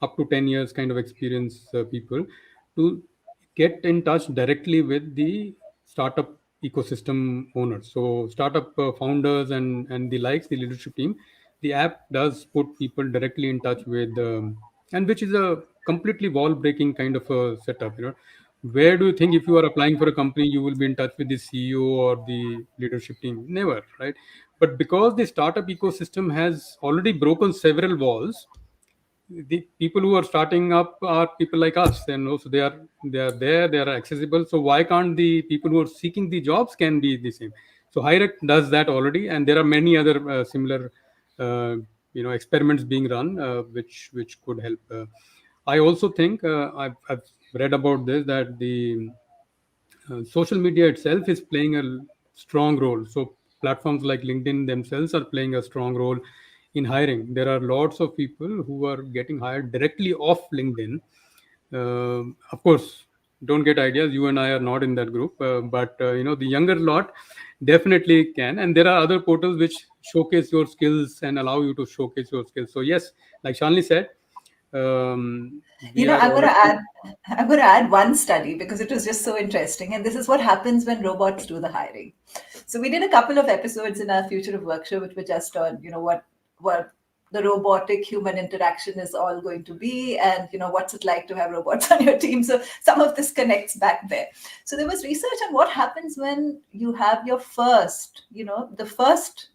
A: up to 10 years kind of experience people, to get in touch directly with the startup ecosystem owners, so startup founders and the likes, the leadership team. The app does put people directly in touch with, and which is a completely wall breaking kind of a setup. Where do you think, if you are applying for a company, you will be in touch with the CEO or the leadership team? Never, right? But because the startup ecosystem has already broken several walls, the people who are starting up are people like us, and also they are accessible. So why can't the people who are seeking the jobs can be the same? So Hirect does that already, and there are many other similar uh, experiments being run, which could help. I also think, I've read about this, that the social media itself is playing a strong role. So platforms like LinkedIn themselves are playing a strong role in hiring. There are lots of people who are getting hired directly off LinkedIn. Of course, don't get ideas. You and I are not in that group, but the younger lot definitely can. And there are other portals which showcase your skills and allow you to showcase your skills. So yes, like Shalini said,
B: You
A: we
B: know,
A: are
B: I'm going to
A: already.
B: add, I'm going to add one study because it was just so interesting. And this is what happens when robots do the hiring. So we did a couple of episodes in our Future of Work show, which were just on, what the robotic human interaction is all going to be, and what's it like to have robots on your team. So some of this connects back there. So there was research on what happens when you have your first, the first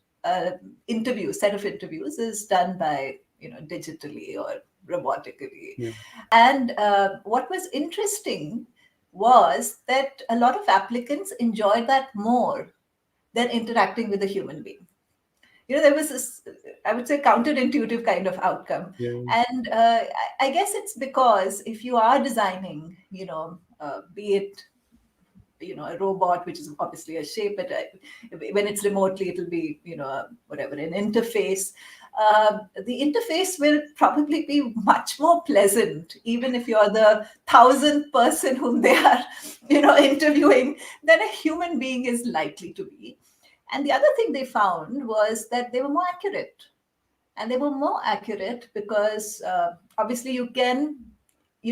B: interview set of interviews is done by digitally or robotically.
A: Yeah.
B: And what was interesting was that a lot of applicants enjoyed that more than interacting with a human being. There was this, I would say, counterintuitive kind of outcome.
A: Yeah.
B: And I guess it's because if you are designing, be it a robot, which is obviously a shape, but when it's remotely, it'll be whatever, an interface. The interface will probably be much more pleasant, even if you're the 1,000th person whom they are interviewing, than a human being is likely to be. And the other thing they found was that they were more accurate. And they were more accurate because obviously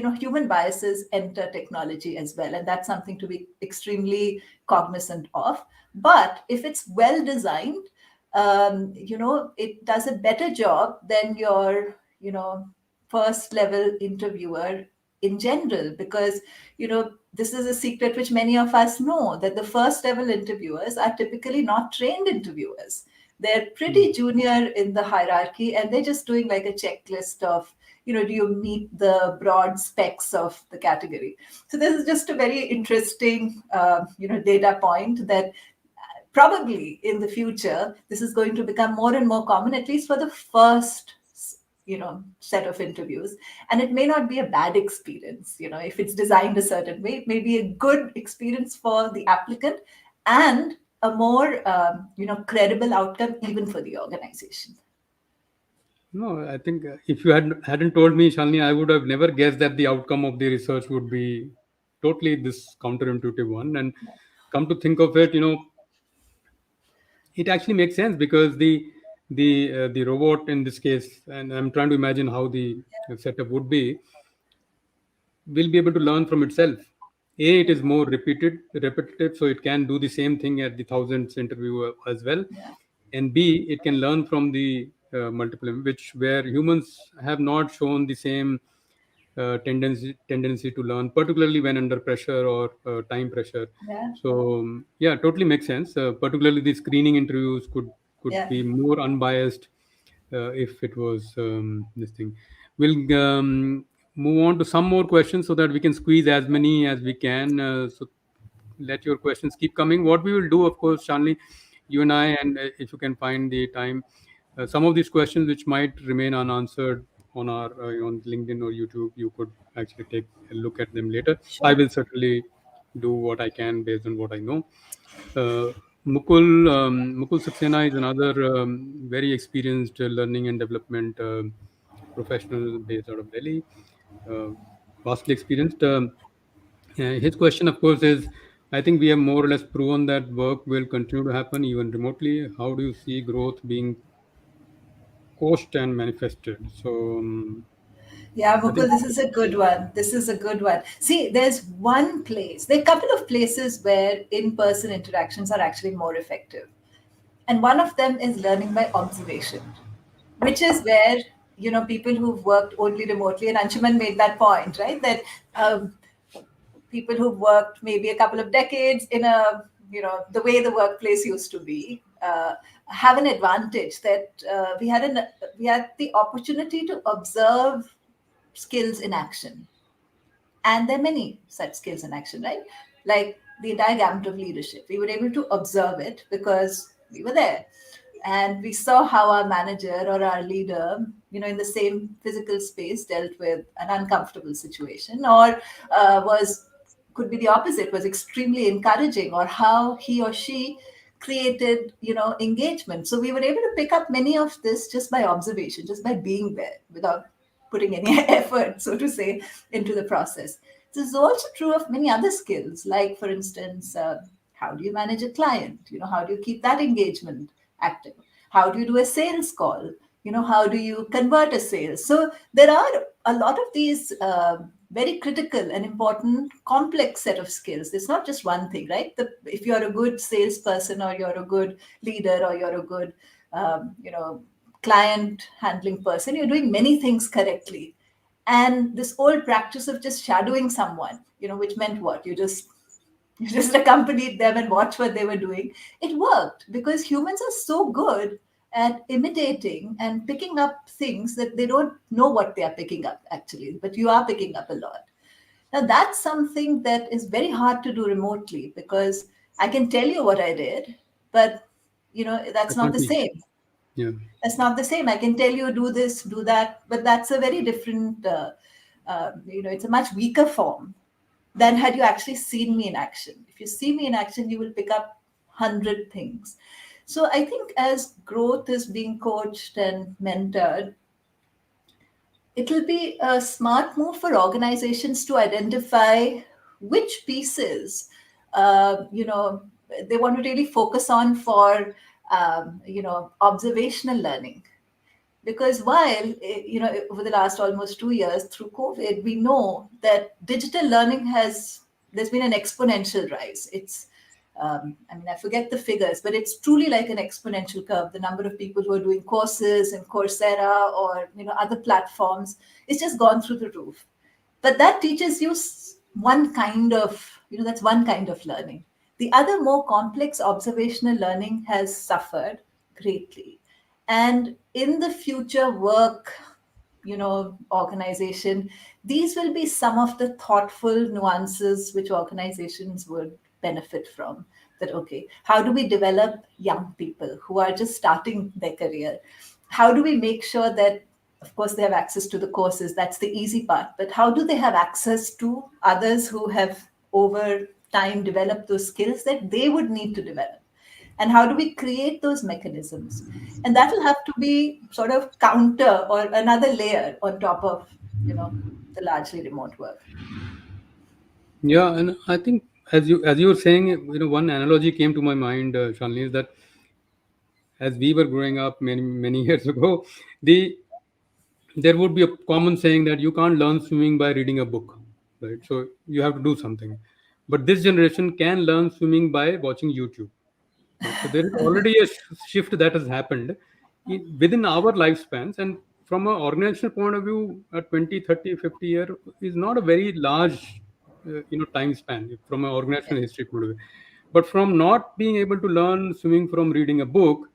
B: human biases enter technology as well, and that's something to be extremely cognizant of. But if it's well designed, it does a better job than your first level interviewer in general, because this is a secret which many of us know, that the first level interviewers are typically not trained interviewers. They're
A: Mm.
B: pretty junior in the hierarchy, and they're just doing like a checklist of, do you meet the broad specs of the category. So this is just a very interesting data point, that probably in the future this is going to become more and more common, at least for the first set of interviews. And it may not be a bad experience, if it's designed a certain way. It may be a good experience for the applicant, and a more credible outcome even for the organization.
A: No, I think if you hadn't told me, Shalini, I would have never guessed that the outcome of the research would be totally this counterintuitive one. And come to think of it, it actually makes sense because the robot in this case, and I'm trying to imagine how the setup would be, will be able to learn from itself. A, it
B: Yeah,
A: is more repetitive, so it can do the same thing at the thousandth interview as well.
B: yeah,
A: And B, it can learn from the multiple, which where humans have not shown the same tendency to learn, particularly when under pressure or time pressure.
B: yeah,
A: So yeah, totally makes sense. Particularly the screening interviews could
B: yeah.
A: be more unbiased if it was this thing. We'll move on to some more questions so that we can squeeze as many as we can. So let your questions keep coming. What we will do, of course, Shanli, you and I, and if you can find the time, some of these questions which might remain unanswered on our on LinkedIn or YouTube, you could actually take a look at them later. I
B: Sure.
A: will certainly do what I can based on what I know. Uh, Mukul Saxena is another very experienced learning and development professional based out of Delhi, uh, vastly experienced. His question, of course, is I think we have more or less proven that work will continue to happen even remotely. How do you see growth being coached and manifested? So,
B: Yeah,
A: I think,
B: Mukul, this is a good one. This is a good one. See, there are a couple of places where in person interactions are actually more effective. And one of them is learning by observation, which is where, people who've worked only remotely, and Anshuman made that point, right? That um, people who've worked maybe a couple of decades in the way the workplace used to be, have an advantage, that we had the opportunity to observe skills in action. And there are many such skills in action, right? Like the entire gamut of leadership. We were able to observe it because we were there. And we saw how our manager or our leader, in the same physical space, dealt with an uncomfortable situation, or was could be the opposite, was extremely encouraging, or how he or she created, engagement. So we were able to pick up many of this just by observation, just by being there, without putting any effort, so to say, into the process. This is also true of many other skills, like, for instance, how do you manage a client? How do you keep that engagement active? How do you do a sales call? How do you convert a sale? So there are a lot of these very critical and important complex set of skills. It's not just one thing, right? If you're a good salesperson, or you're a good leader, or you're a good client handling person, you're doing many things correctly. And this old practice of just shadowing someone, which meant what? You just accompanied them and watched what they were doing. It worked because humans are so good at imitating and picking up things that they don't know what they are picking up, actually, but you are picking up a lot. Now, that's something that is very hard to do remotely, because I can tell you what I did, but
A: I
B: that's not
A: can't
B: the
A: teach.
B: same.
A: Yeah.
B: That's not the same. I can tell you, do this, do that, but that's a very different, it's a much weaker form than had you actually seen me in action. If you see me in action, you will pick up 100 things. So I think as growth is being coached and mentored, it'll be a smart move for organizations to identify which pieces, they want to really focus on for, observational learning. Because while over the last almost 2 years through COVID, we know that digital learning has there's been an exponential rise. It's I mean, I forget the figures, but it's truly like an exponential curve. The number of people who are doing courses in Coursera or other platforms, it's just gone through the roof. But that teaches you one kind of that's one kind of learning. The other, more complex observational learning, has suffered greatly. And in the future work, organization, these will be some of the thoughtful nuances which organizations would benefit from. That, okay, how do we develop young people who are just starting their career? How do we make sure that, of course, they have access to the courses? That's the easy part. But how do they have access to others who have over time developed those skills that they would need to develop? And how do we create those mechanisms? And that will have to be sort of counter or another layer on top of the largely remote work.
A: Yeah, and I think as you were saying, one analogy came to my mind, Shalini, is that as we were growing up many years ago, the there would be a common saying that you can't learn swimming by reading a book, right? So you have to do something. But this generation can learn swimming by watching YouTube. Right? So there is already a shift that has happened within our lifespans. And from an organizational point of view, a 20, 30, 50 year is not a very large time span from an
B: Yeah,
A: organizational history point of view. But from not being able to learn swimming from reading a book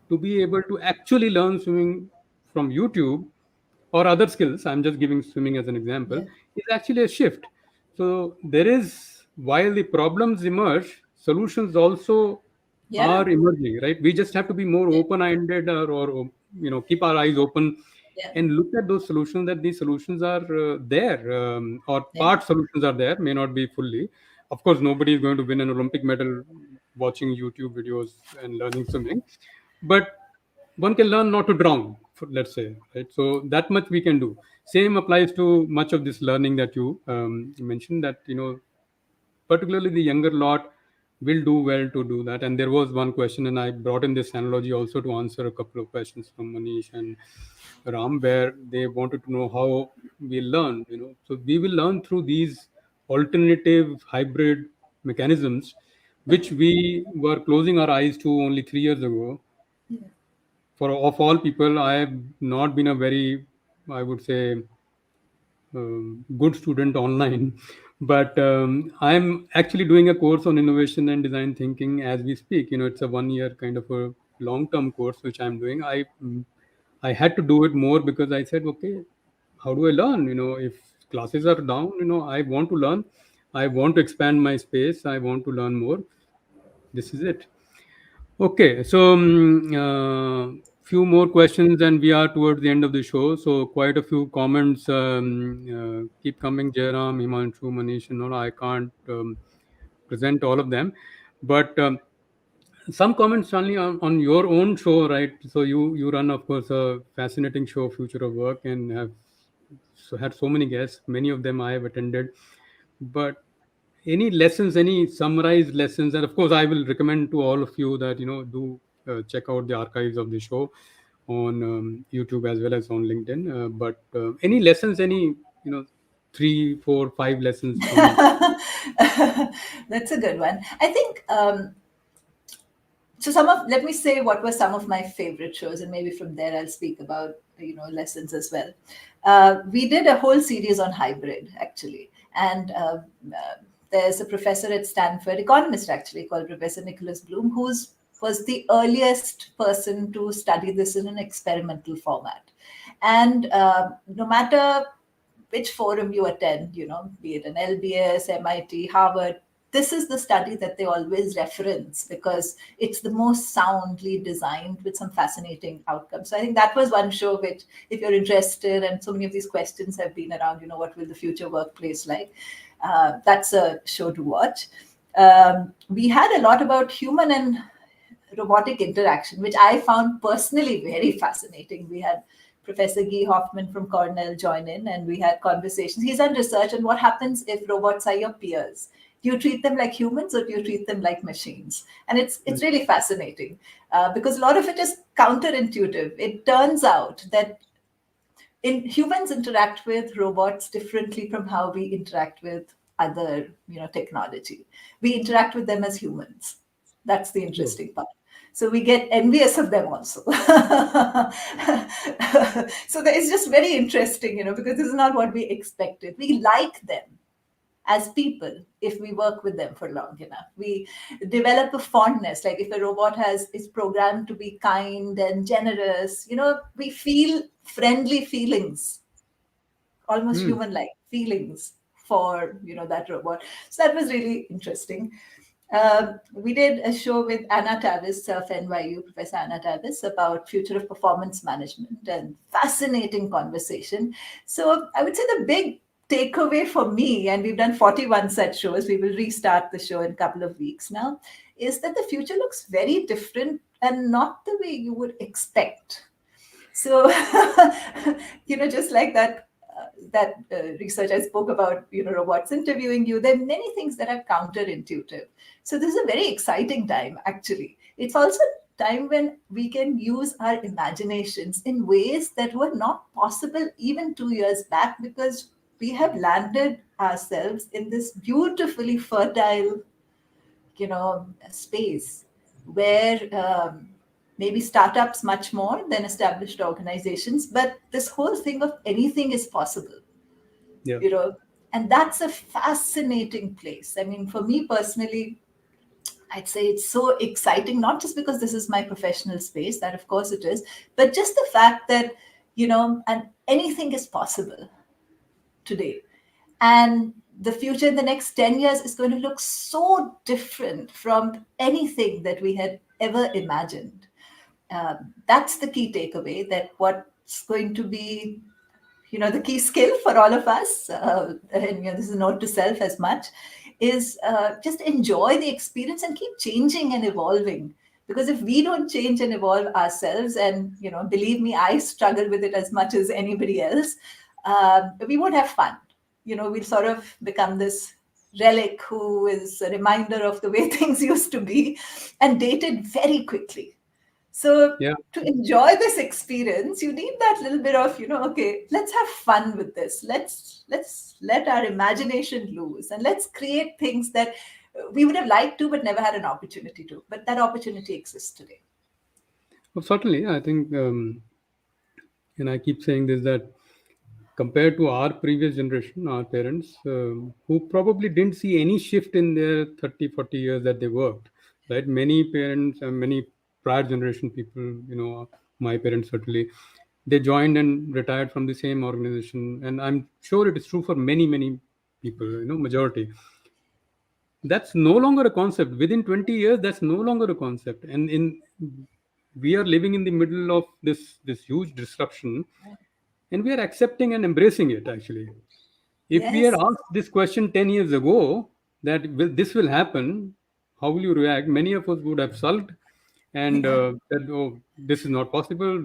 A: to be able to actually learn swimming from YouTube or other skills, I'm just giving swimming as an example,
B: yeah,
A: is actually a shift. So there is, while the problems emerge, solutions also
B: yeah,
A: are emerging, right? We just have to be more
B: yeah,
A: open-minded, or keep our eyes open
B: yeah,
A: and look at those solutions, that these solutions are there, or
B: yeah,
A: part solutions are there, may not be fully. Of course, nobody is going to win an Olympic medal watching YouTube videos and learning swimming, but one can learn not to drown, let's say, right? So that much we can do. Same applies to much of this learning that you mentioned, that particularly the younger lot will do well to do that. And there was one question, and I brought in this analogy also to answer a couple of questions from Manish and Ram, where they wanted to know how we learn. So we will learn through these alternative hybrid mechanisms, which we were closing our eyes to only 3 years ago.
B: yeah.
A: For of all people, I have not been a very, I would say, good student online, but I'm actually doing a course on innovation and design thinking as we speak. It's a 1 year kind of a long-term course which I'm doing. I had to do it more because I said, okay, how do I learn? If classes are down, I want to learn. I want to expand my space. I want to learn more. This is it. Okay, so few more questions, and we are towards the end of the show. So quite a few comments keep coming. Jairam, Himanshu, Manish, and all. I can't present all of them, but some comments only on your own show, right? So you run, of course, a fascinating show, Future of Work, and have had so many guests. Many of them I have attended, but any lessons, any summarized lessons, and of course I will recommend to all of you that do check out the archives of the show on YouTube as well as on LinkedIn. But any lessons, any 3, 4, 5 lessons from.
B: That's a good one. I think so. Let me say what were some of my favorite shows, and maybe from there I'll speak about lessons as well. We did a whole series on hybrid, actually, and there's a professor at Stanford, economist actually, called Professor Nicholas Bloom, who's was the earliest person to study this in an experimental format. And no matter which forum you attend, be it an LBS, MIT, Harvard, this is the study that they always reference because it's the most soundly designed with some fascinating outcomes. So I think that was one show which, if you're interested, and so many of these questions have been around, what will the future workplace like? That's a show to watch. We had a lot about human and robotic interaction, which I found personally very fascinating. We had Professor Guy Hoffman from Cornell join in, and we had conversations. He's done research on what happens if robots are your peers. Do you treat them like humans or do you treat them like machines? And it's
A: Right.
B: really fascinating because a lot of it is counterintuitive. It turns out that humans interact with robots differently from how we interact with other technology. We interact with them as humans. That's the
A: Oh,
B: interesting part. So we get envious of them also. So that is just very interesting, because this is not what we expected. We like them as people if we work with them for long enough. We develop a fondness. Like if a robot is programmed to be kind and generous, we feel friendly feelings, almost
A: hmm.
B: human like feelings for that robot. So that was really interesting. We did a show with Anna Tavis of NYU, Professor Anna Tavis, about future of performance management, and fascinating conversation. So I would say the big takeaway for me, and we've done 41 such shows, we will restart the show in a couple of weeks now, is that the future looks very different and not the way you would expect. So, just like that research I spoke about, robots interviewing you, there are many things that are counterintuitive. So this is a very exciting time, actually. It's also a time when we can use our imaginations in ways that were not possible even 2 years back, because we have landed ourselves in this beautifully fertile space where maybe startups much more than established organizations, but this whole thing of anything is possible,
A: Yeah.
B: you know, and that's a fascinating place. I mean, for me personally, I'd say it's so exciting, not just because this is my professional space, that of course it is, but just the fact that, and anything is possible today. And the future in the next 10 years is going to look so different from anything that we had ever imagined. That's the key takeaway, that what's going to be the key skill for all of us, and this is a note to self as much, is just enjoy the experience and keep changing and evolving. Because if we don't change and evolve ourselves, and believe me, I struggle with it as much as anybody else, we won't have fun. We'll sort of become this relic who is a reminder of the way things used to be, and dated very quickly. So
A: Yeah.
B: to enjoy this experience, you need that little bit of, okay, let's have fun with this. Let's let our imagination loose, and let's create things that we would have liked to but never had an opportunity to. But that opportunity exists today.
A: Well, certainly, I think, and I keep saying this, that compared to our previous generation, our parents, who probably didn't see any shift in their 30, 40 years that they worked, right? Many parents and many prior generation people, my parents certainly, they joined and retired from the same organization. And I'm sure it is true for many, many people, majority. That's no longer a concept. Within 20 years, that's no longer a concept. And we are living in the middle of this huge disruption, and we are accepting and embracing it actually. If we had
B: Yes.
A: asked this question 10 years ago, that this will happen, how will you react? Many of us would have sulked and
B: Yeah.
A: said, oh, this is not possible,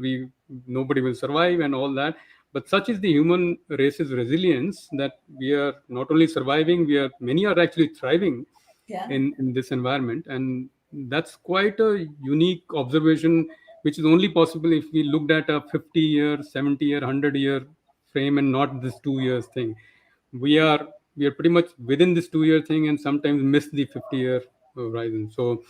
A: nobody will survive and all that. But such is the human race's resilience, that we are not only surviving, many are actually thriving
B: Yeah.
A: in this environment. And that's quite a unique observation, which is only possible if we looked at a 50-year, 70-year, 100-year frame, and not this 2 years thing. We are pretty much within this 2 year thing, and sometimes miss the 50-year horizon. So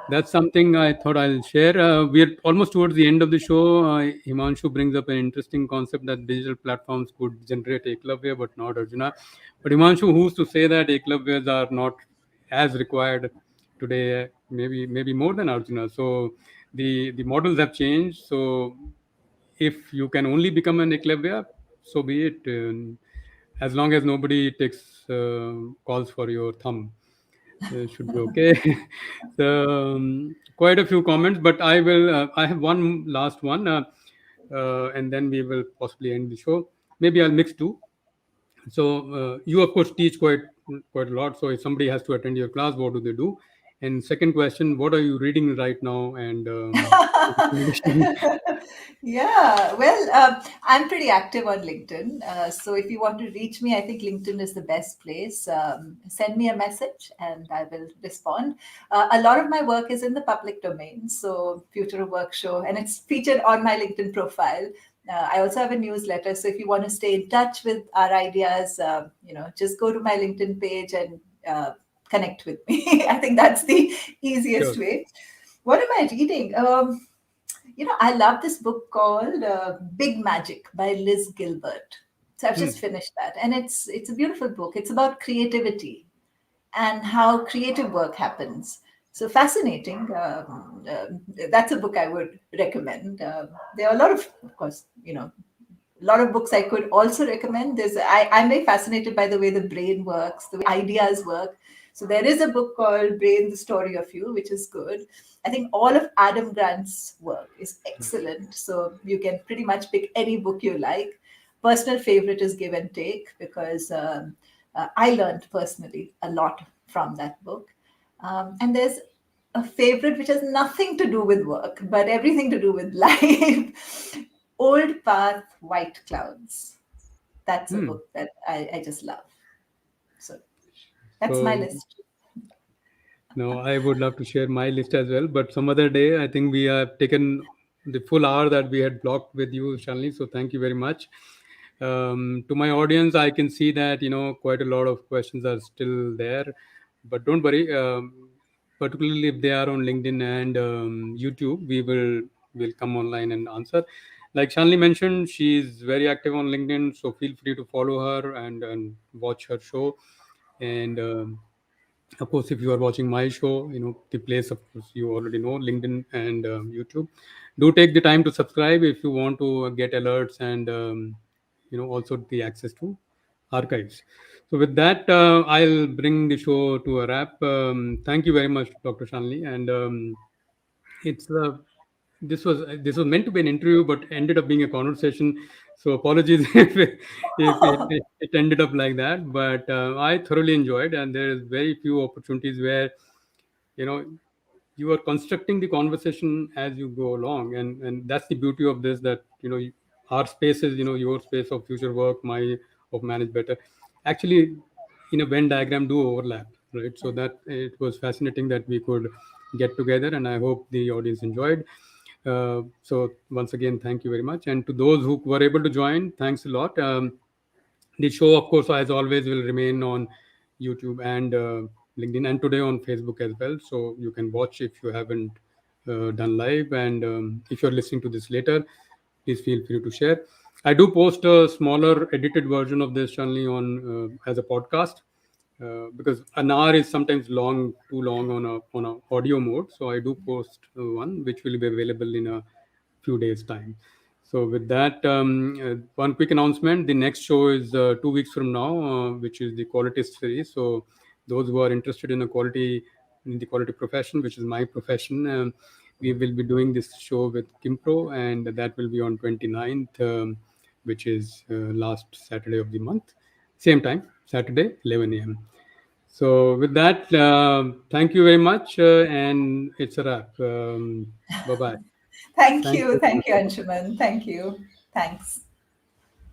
A: that's something I thought I'll share. We're almost towards the end of the show. Himanshu brings up an interesting concept that digital platforms could generate eklavya, but not Arjuna. But Himanshu, who's to say that eklavyas are not as required today? Maybe more than Arjuna. So the models have changed. So if you can only become an eklavya, so be it. As long as nobody takes calls for your thumb, it should be okay. So quite a few comments, but I have one last one, and then we will possibly end the show. Maybe I'll mix two. So you of course teach quite a lot. So if somebody has to attend your class, what do they do? And second question, what are you reading right now? And
B: Yeah, well, I'm pretty active on LinkedIn. So if you want to reach me, I think LinkedIn is the best place. Send me a message and I will respond. A lot of my work is in the public domain, so Future of Work Show, and it's featured on my LinkedIn profile. I also have a newsletter, so if you want to stay in touch with our ideas, just go to my LinkedIn page and connect with me. I think that's the easiest
A: sure.
B: way. What am I reading? I love this book called Big Magic by Liz Gilbert. So I've just
A: Hmm.
B: finished that, and it's a beautiful book. It's about creativity and how creative work happens. So fascinating. That's a book I would recommend. There are a lot of course, a lot of books I could also recommend. I'm very fascinated by the way the brain works, the way ideas work. So there is a book called Brain, the Story of You, which is good. I think all of Adam Grant's work is excellent. So you can pretty much pick any book you like. Personal favorite is Give and Take because I learned personally a lot from that book. And there's a favorite which has nothing to do with work, but everything to do with life. Old Path, White Clouds. That's a
A: Hmm.
B: book that I just love. So that's my
A: So
B: list.
A: no, I would love to share my list as well, but some other day. I think we have taken the full hour that we had blocked with you, Shalini. So thank you very much. To my audience, I can see that quite a lot of questions are still there, but don't worry. Particularly if they are on LinkedIn and YouTube, we will come online and answer. Like Shalini mentioned, she is very active on LinkedIn, so feel free to follow her and watch her show. And of course, if you are watching my show, the place, of course, you already know LinkedIn and YouTube. Do take the time to subscribe if you want to get alerts and also the access to archives. So with that, I'll bring the show to a wrap. Thank you very much, Dr. Shanley, and it's this was meant to be an interview, but ended up being a conversation. So apologies if it ended up like that. But I thoroughly enjoyed, and there is very few opportunities where you know you are constructing the conversation as you go along, and that's the beauty of this. That our spaces, your space of future work, my of manage better, actually in a Venn diagram do overlap, right? So that it was fascinating that we could get together, and I hope the audience enjoyed. So once again, thank you very much, and to those who were able to join, thanks a lot. The show, of course, as always, will remain on YouTube and LinkedIn, and today on Facebook as well. So you can watch if you haven't done live, and if you're listening to this later, please feel free to share. I do post a smaller edited version of this only on as a podcast, because an hour is sometimes too long on a audio mode. So I do post one which will be available in a few days time. So with that, one quick announcement: the next show is 2 weeks from now, which is the quality series. So those who are interested in the quality profession, which is my profession, we will be doing this show with Kimpro, and that will be on 29th, which is last Saturday of the month, same time, Saturday, 11 a.m. So with that, thank you very much, and it's a wrap. Bye bye.
B: Thank
A: Thank
B: you.
A: you very
B: Thank
A: much.
B: you, Anshuman. Thank you. Thanks.